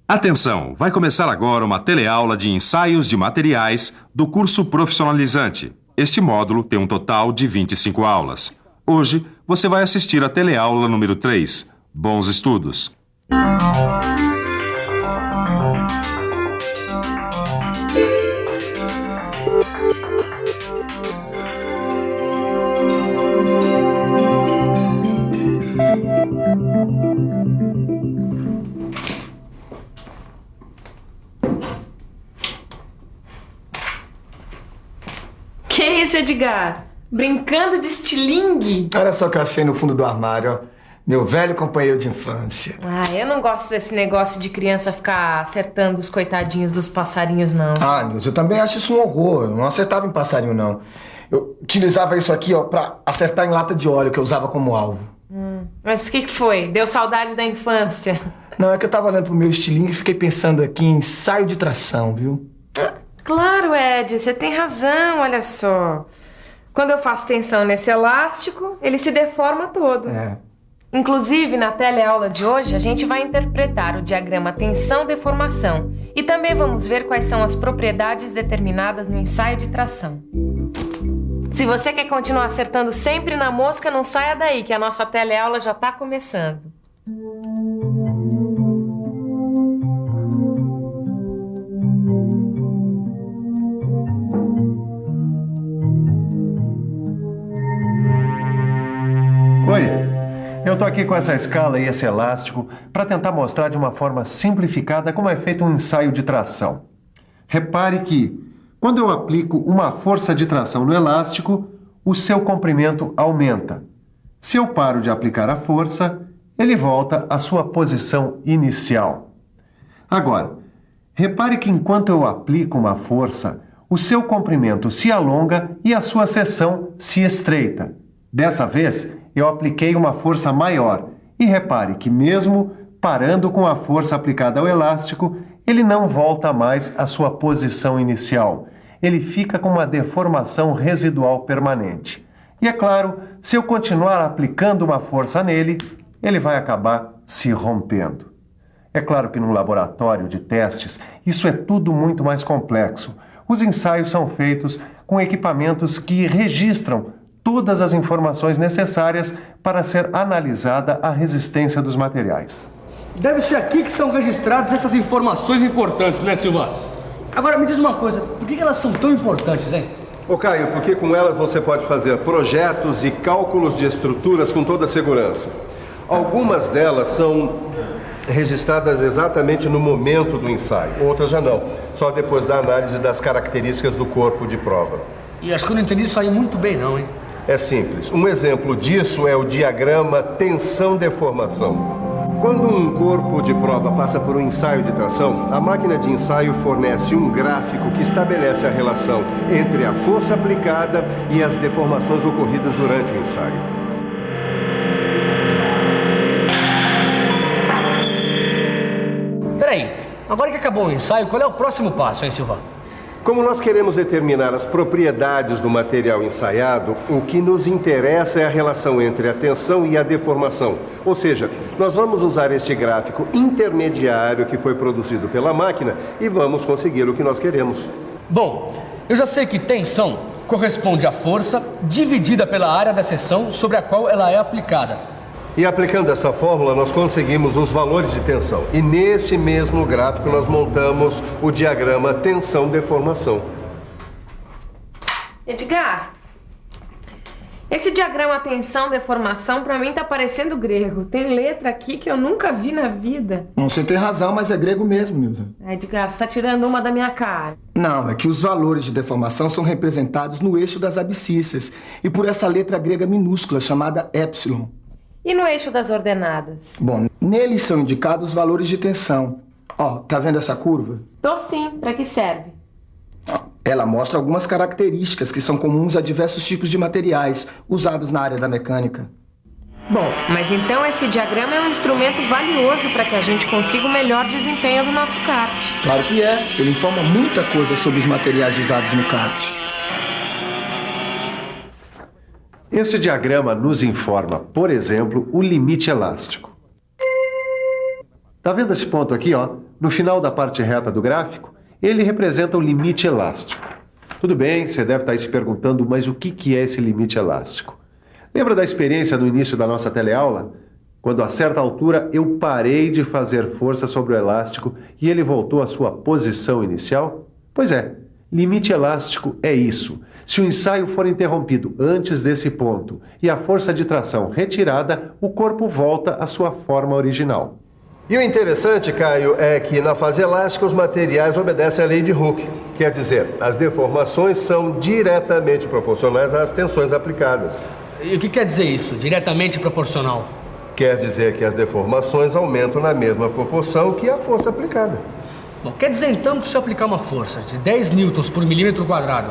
Atenção, vai começar agora uma teleaula de ensaios de materiais do curso profissionalizante. Este módulo tem um total de 25 aulas. Hoje, você vai assistir a teleaula número 3. Bons estudos! Que isso, Edgar? Brincando de estilingue? Olha só o que eu achei no fundo do armário, ó. Meu velho companheiro de infância. Ah, eu não gosto desse negócio de criança ficar acertando os coitadinhos dos passarinhos, não. Ah, Nilson, eu também acho isso um horror. Eu não acertava em passarinho, não. Eu utilizava isso aqui, ó, pra acertar em lata de óleo, que eu usava como alvo. Mas o que foi? Deu saudade da infância? Não, é que eu tava olhando pro meu estilingue e fiquei pensando aqui em ensaio de tração, viu? Claro, Ed, você tem razão, olha só. Quando eu faço tensão nesse elástico, ele se deforma todo. É. Inclusive, na teleaula de hoje, a gente vai interpretar o diagrama tensão-deformação e também vamos ver quais são as propriedades determinadas no ensaio de tração. Se você quer continuar acertando sempre na mosca, não saia daí, que a nossa teleaula já está começando. Oi, eu tô aqui com essa escala e esse elástico para tentar mostrar de uma forma simplificada como é feito um ensaio de tração. Repare que, quando eu aplico uma força de tração no elástico, o seu comprimento aumenta. Se eu paro de aplicar a força, ele volta à sua posição inicial. Agora, repare que enquanto eu aplico uma força, o seu comprimento se alonga e a sua seção se estreita. Dessa vez, eu apliquei uma força maior. E repare que mesmo parando com a força aplicada ao elástico, ele não volta mais à sua posição inicial. Ele fica com uma deformação residual permanente. E é claro, se eu continuar aplicando uma força nele, ele vai acabar se rompendo. É claro que no laboratório de testes, isso é tudo muito mais complexo. Os ensaios são feitos com equipamentos que registram todas as informações necessárias para ser analisada a resistência dos materiais. Deve ser aqui que são registradas essas informações importantes, né, Silva? Agora, me diz uma coisa, por que elas são tão importantes, hein? Ô Caio, porque com elas você pode fazer projetos e cálculos de estruturas com toda segurança. Algumas delas são registradas exatamente no momento do ensaio, outras já não, só depois da análise das características do corpo de prova. E acho que eu não entendi isso aí muito bem, não, hein? É simples. Um exemplo disso é o diagrama tensão-deformação. Quando um corpo de prova passa por um ensaio de tração, a máquina de ensaio fornece um gráfico que estabelece a relação entre a força aplicada e as deformações ocorridas durante o ensaio. Peraí, agora que acabou o ensaio, qual é o próximo passo, hein, Silva? Como nós queremos determinar as propriedades do material ensaiado, o que nos interessa é a relação entre a tensão e a deformação. Ou seja, nós vamos usar este gráfico intermediário que foi produzido pela máquina e vamos conseguir o que nós queremos. Bom, eu já sei que tensão corresponde à força dividida pela área da seção sobre a qual ela é aplicada. E aplicando essa fórmula, nós conseguimos os valores de tensão. E nesse mesmo gráfico nós montamos o diagrama tensão-deformação. Edgar, esse diagrama tensão-deformação pra mim tá parecendo grego. Tem letra aqui que eu nunca vi na vida. Não, você tem razão, mas é grego mesmo, Nilson. Edgar, você tá tirando uma da minha cara. Não, é que os valores de deformação são representados no eixo das abscissas e por essa letra grega minúscula chamada epsilon. E no eixo das ordenadas? Bom, neles são indicados os valores de tensão. Ó, tá vendo essa curva? Tô sim, pra que serve? Ó, ela mostra algumas características que são comuns a diversos tipos de materiais usados na área da mecânica. Bom, mas então esse diagrama é um instrumento valioso para que a gente consiga o melhor desempenho do nosso kart. Claro que é. Ele informa muita coisa sobre os materiais usados no kart. Este diagrama nos informa, por exemplo, o limite elástico. Tá vendo esse ponto aqui, ó? no final da parte reta do gráfico, ele representa o limite elástico. Tudo bem, você deve estar aí se perguntando, mas o que é esse limite elástico? Lembra da experiência no início da nossa teleaula? Quando a certa altura eu parei de fazer força sobre o elástico e ele voltou à sua posição inicial? Pois é, limite elástico é isso. Se o ensaio for interrompido antes desse ponto e a força de tração retirada, o corpo volta à sua forma original. E o interessante, Caio, é que na fase elástica os materiais obedecem à lei de Hooke. Quer dizer, as deformações são diretamente proporcionais às tensões aplicadas. E o que quer dizer isso, diretamente proporcional? Quer dizer que as deformações aumentam na mesma proporção que a força aplicada. Bom, quer dizer então que se eu aplicar uma força de 10 newtons por milímetro quadrado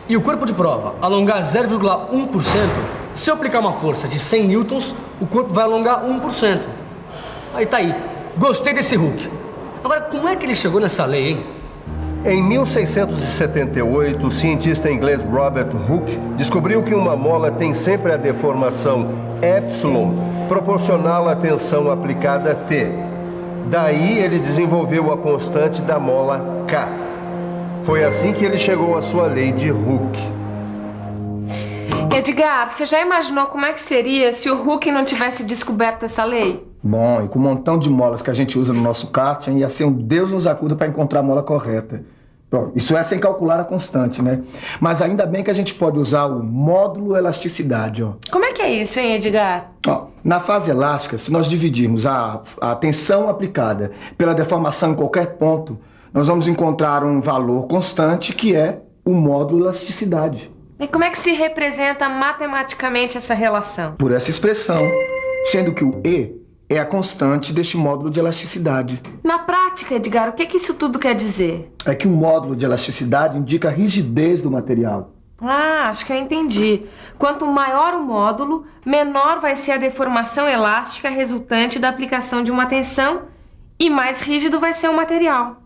e o corpo de prova alongar 0,1%, se eu aplicar uma força de 100 newtons, o corpo vai alongar 1%. Aí tá aí. Gostei desse Hooke. Agora, como é que ele chegou nessa lei, hein? Em 1678, o cientista inglês Robert Hooke descobriu que uma mola tem sempre a deformação epsilon proporcional à tensão aplicada T. Daí ele desenvolveu a constante da mola K. Foi assim que ele chegou à sua lei de Hooke. Edgar, você já imaginou como é que seria se o Hooke não tivesse descoberto essa lei? Bom, e com o montão de molas que a gente usa no nosso kart, ia ser um Deus nos acuda para encontrar a mola correta. Bom, isso é sem calcular a constante, né? Mas ainda bem que a gente pode usar o módulo elasticidade, ó. Como é que é isso, hein, Edgar? Ó, na fase elástica, se nós dividirmos a tensão aplicada pela deformação em qualquer ponto, nós vamos encontrar um valor constante que é o módulo elasticidade. E como é que se representa matematicamente essa relação? Por essa expressão, sendo que o E é a constante deste módulo de elasticidade. Na prática, Edgar, o que isso tudo quer dizer? É que o módulo de elasticidade indica a rigidez do material. Ah, acho que eu entendi. Quanto maior o módulo, menor vai ser a deformação elástica resultante da aplicação de uma tensão e mais rígido vai ser o material.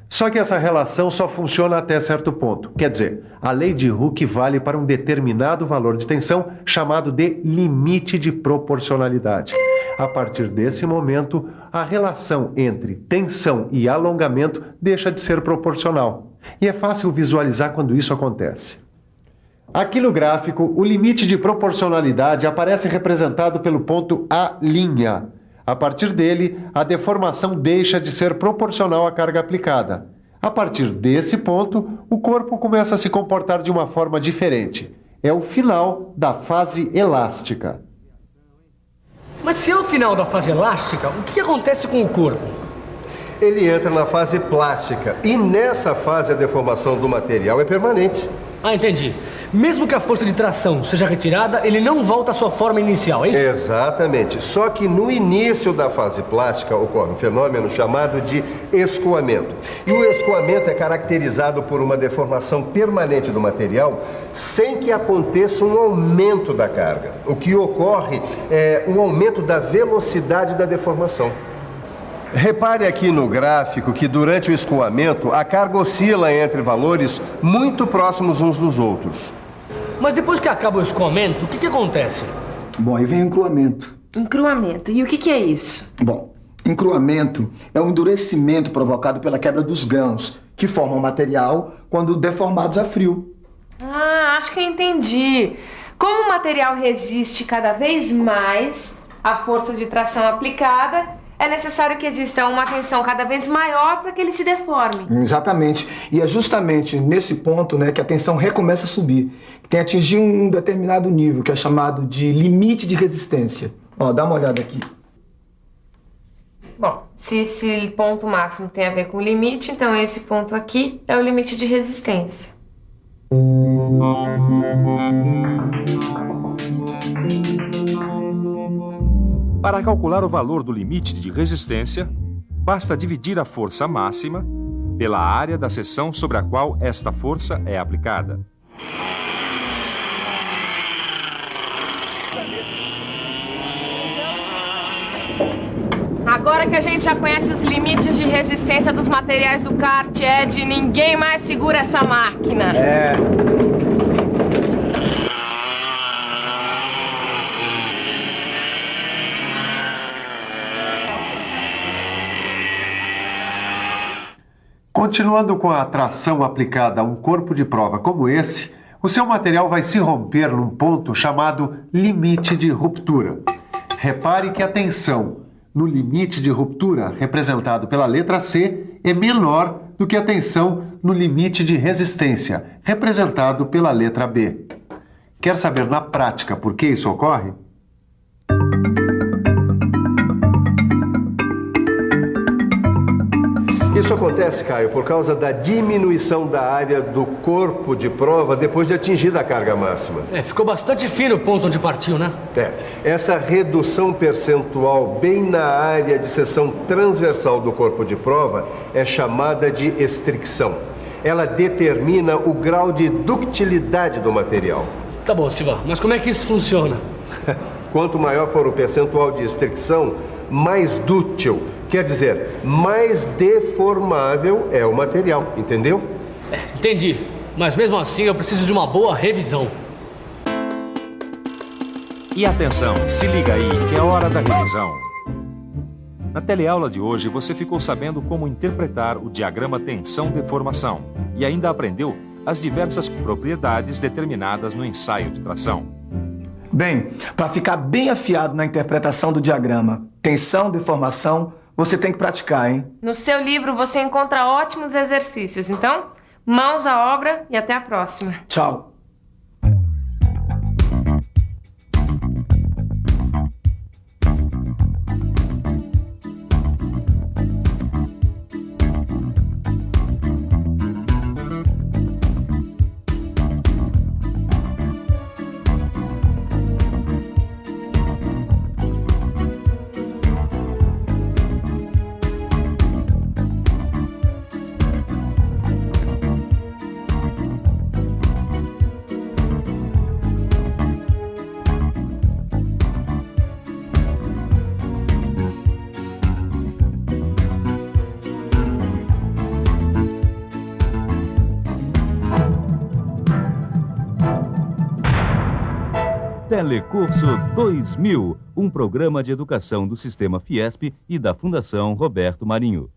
Só que essa relação só funciona até certo ponto. Quer dizer, a lei de Hooke vale para um determinado valor de tensão chamado de limite de proporcionalidade. A partir desse momento, a relação entre tensão e alongamento deixa de ser proporcional. E é fácil visualizar quando isso acontece. Aqui no gráfico, o limite de proporcionalidade aparece representado pelo ponto A'. A partir dele, a deformação deixa de ser proporcional à carga aplicada. A partir desse ponto, o corpo começa a se comportar de uma forma diferente. É o final da fase elástica. Mas se é o final da fase elástica, o que acontece com o corpo? Ele entra na fase plástica e nessa fase a deformação do material é permanente. Ah, entendi. Mesmo que a força de tração seja retirada, ele não volta à sua forma inicial, é isso? Exatamente. Só que no início da fase plástica ocorre um fenômeno chamado de escoamento. E o escoamento é caracterizado por uma deformação permanente do material sem que aconteça um aumento da carga. O que ocorre é um aumento da velocidade da deformação. Repare aqui no gráfico que durante o escoamento a carga oscila entre valores muito próximos uns dos outros. Mas depois que acaba o escoamento, o que acontece? Bom, aí vem o encruamento. Encruamento. E o que é isso? Bom, encruamento é um endurecimento provocado pela quebra dos grãos, que formam material quando deformados a frio. Ah, acho que eu entendi. Como o material resiste cada vez mais à força de tração aplicada, é necessário que exista uma tensão cada vez maior para que ele se deforme. Exatamente. E é justamente nesse ponto, né, que a tensão recomeça a subir. Tem que atingir um determinado nível, que é chamado de limite de resistência. Ó, dá uma olhada aqui. Bom, se esse ponto máximo tem a ver com o limite, então esse ponto aqui é o limite de resistência. Para calcular o valor do limite de resistência, basta dividir a força máxima pela área da seção sobre a qual esta força é aplicada. Agora que a gente já conhece os limites de resistência dos materiais do kart, Ed, ninguém mais segura essa máquina. Continuando com a tração aplicada a um corpo de prova como esse, o seu material vai se romper num ponto chamado limite de ruptura. Repare que a tensão no limite de ruptura, representado pela letra C, é menor do que a tensão no limite de resistência, representado pela letra B. Quer saber na prática por que isso ocorre? Isso acontece, Caio, por causa da diminuição da área do corpo de prova depois de atingida a carga máxima. Ficou bastante fino o ponto onde partiu, né? Essa redução percentual bem na área de seção transversal do corpo de prova é chamada de estricção. Ela determina o grau de ductilidade do material. Tá bom, Silva, mas como é que isso funciona? Quanto maior for o percentual de estricção, mais dúctil, quer dizer, mais deformável é o material, entendeu? Entendi, mas mesmo assim eu preciso de uma boa revisão. E atenção, se liga aí que é hora da revisão. Na teleaula de hoje você ficou sabendo como interpretar o diagrama tensão-deformação e ainda aprendeu as diversas propriedades determinadas no ensaio de tração. Bem, para ficar bem afiado na interpretação do diagrama tensão-deformação, você tem que praticar, hein? No seu livro você encontra ótimos exercícios. Então, mãos à obra e até a próxima. Tchau. Telecurso 2000, um programa de educação do Sistema Fiesp e da Fundação Roberto Marinho.